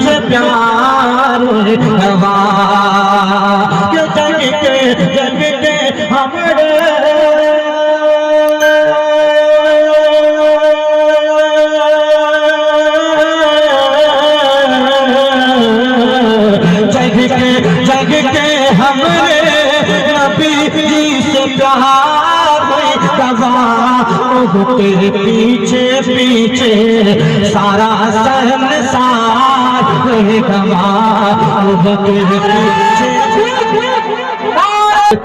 से प्यार गवा के जग के हमरे जग के हमरे नबी जी से प्यार गवा तेरे पीछे पीछे सारा संसार गवा तेरे पीछे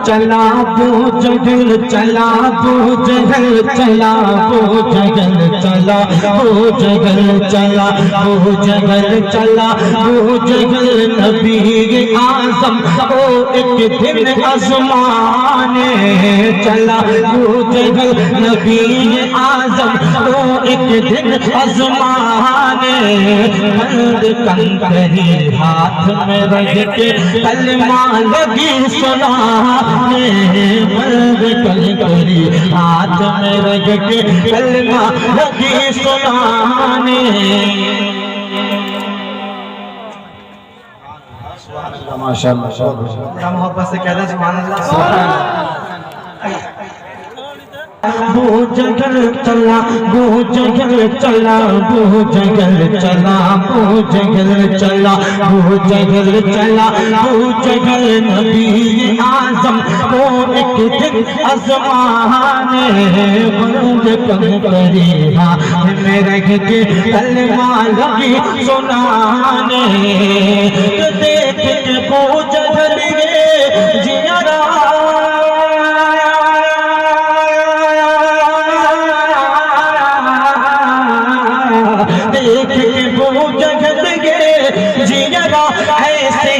चला वो जगल चला वो जगल चला वो जगल चला वो जगल चला वो जगल चला वो जगल नबी आज़म ओ एक दिन आसमाने चला वो जगल नबी आज़म ओ एक दिन आसमाने बंद कंकरी हाथ में रख के कलमा लगी सुना मर्द कंकरी हाथ में रख के कलमा लगी सुनाने माशाअल्लाह मोहब्बत से कहते सुभान अल्लाह वो जगल चला वो जगल चला वो जगल चला वो जगल चला वो जगल चला वो जगल नबी आज़म वो एक दिन आसमाने बंद कंकरी हाथ में रख के कलमा लगी सुनाने तो देख के वो जगल गए जियारा ऐसे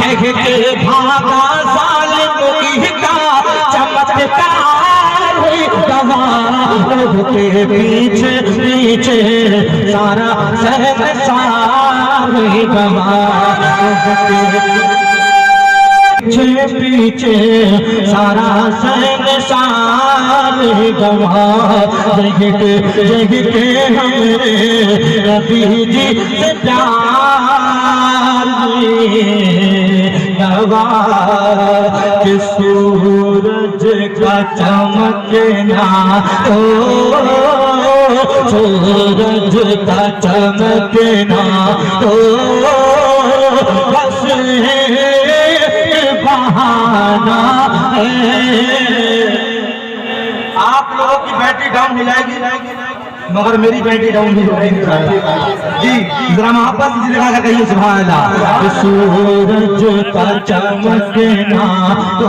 कह के भागा जालिम का चमत्कार गवा तेरे पीछे पीछे सारा संसार गवा पीछे पीछे सारा संसार गवा जग के हमरे नबी जी से प्यार गवा कि सूरज का चमकना ओ सूरज का चमकना ओ बस बहाना है। आप लोगों की बैटरी डाउन हो जाएगी मगर मेरी बैटरी डाउन नहीं होगी जी। जरा मोहब्बत से लगा कर कहिए सुभान अल्लाह। सूरज का चमकना तो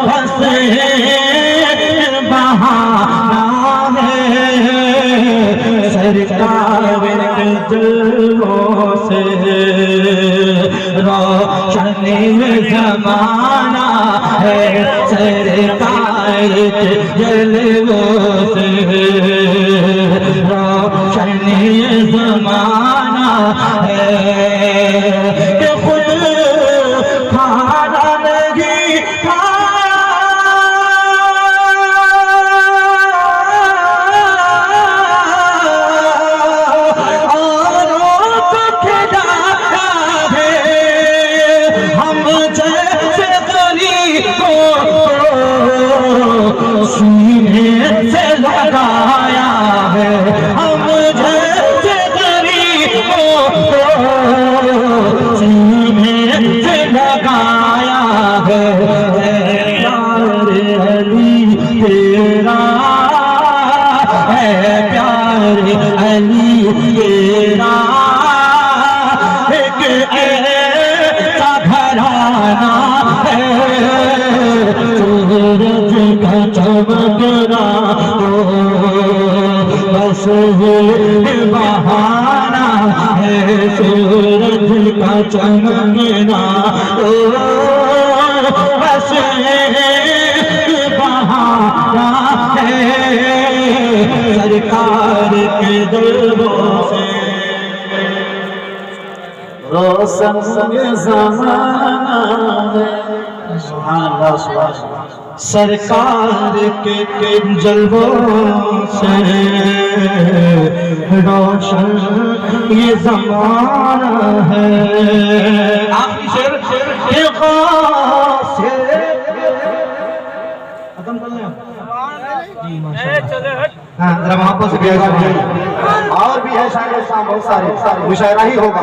बस बहाना है सरकार के जलवों से रोशनी जमाना है सरकार के जलवों से रोशनी जमाना है कि खुद खाना नहीं सीने से लगाया है हम जैसे गरीबों को सीने से लगाया है प्यार अली तेरा है प्यार अली तेरा एक ऐसा घराना है सूरज का चमकना बस बहाना है सूरज का चमकना बस बहाना है सरकार के दरबार से रोशन ज़माना है सुभान अल्लाह सुभान अल्लाह सरकार के जलवों से रोशन ये ज़माना है। आखिरी शेर के ग़ासे खत्म कर लें जी माशाअल्लाह। हाँ जरा मोहब्बत से और भी है शायर साहब बहुत सारे मुशायरा ही होगा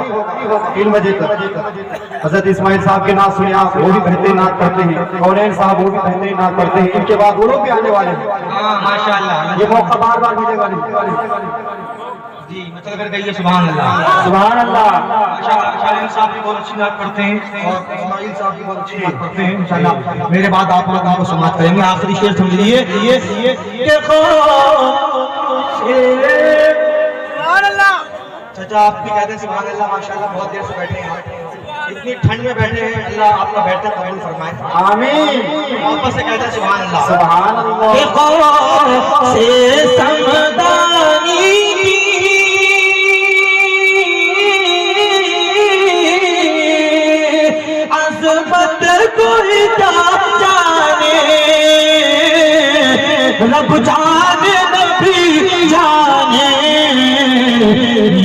3 बजे तक। हजरत इस्माइल साहब के नात सुनिए आप, वो भी बेहतरीन नात करते हैं। कौनैन साहब वो भी बेहतरीन नात करते हैं। इनके बाद वो लोग भी आने वाले हैं। माशाअल्लाह। ये मौका बार बार मिलेगा नहीं जी मतलब कर गई सुभान अल्लाह सुभान अल्लाह। माशाअल्लाह शालिन साहब भी बहुत अच्छी नात करते हैं और इस्माइल साहब भी बहुत अच्छी नात करते हैं। इंशाअल्लाह मेरे बाद आप लोग आपको समाप्त करेंगे। आखिरी शेर समझ लीजिए ये सुभान अल्लाह। चाचा आप भी कहते हैं सुभान अल्लाह माशाअल्लाह। बहुत देर से बैठे हैं आप, इतनी ठंड में बैठे हैं। अल्लाह आपका बैठना कबूल फरमाए आमीन। वापस से कहते हैं सुभान अल्लाह सुभान अल्लाह। से समदानी अज़मत कोई जाने रब जाने नबी जाने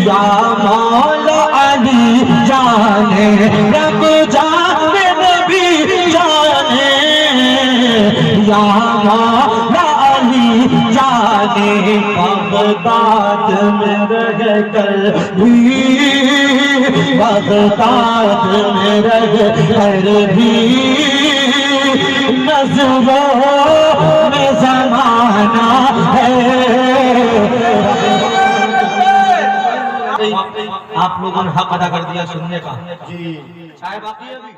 या मौला अली जाने रब जाने नबी जाने या मौला अली जाने। बगदाद में रह कर भी बगदाद में रह कर भी नज़रों में ज़माना है। आप लोगों ने हक अदा कर दिया सुनने का जी। चाहे बाकी अभी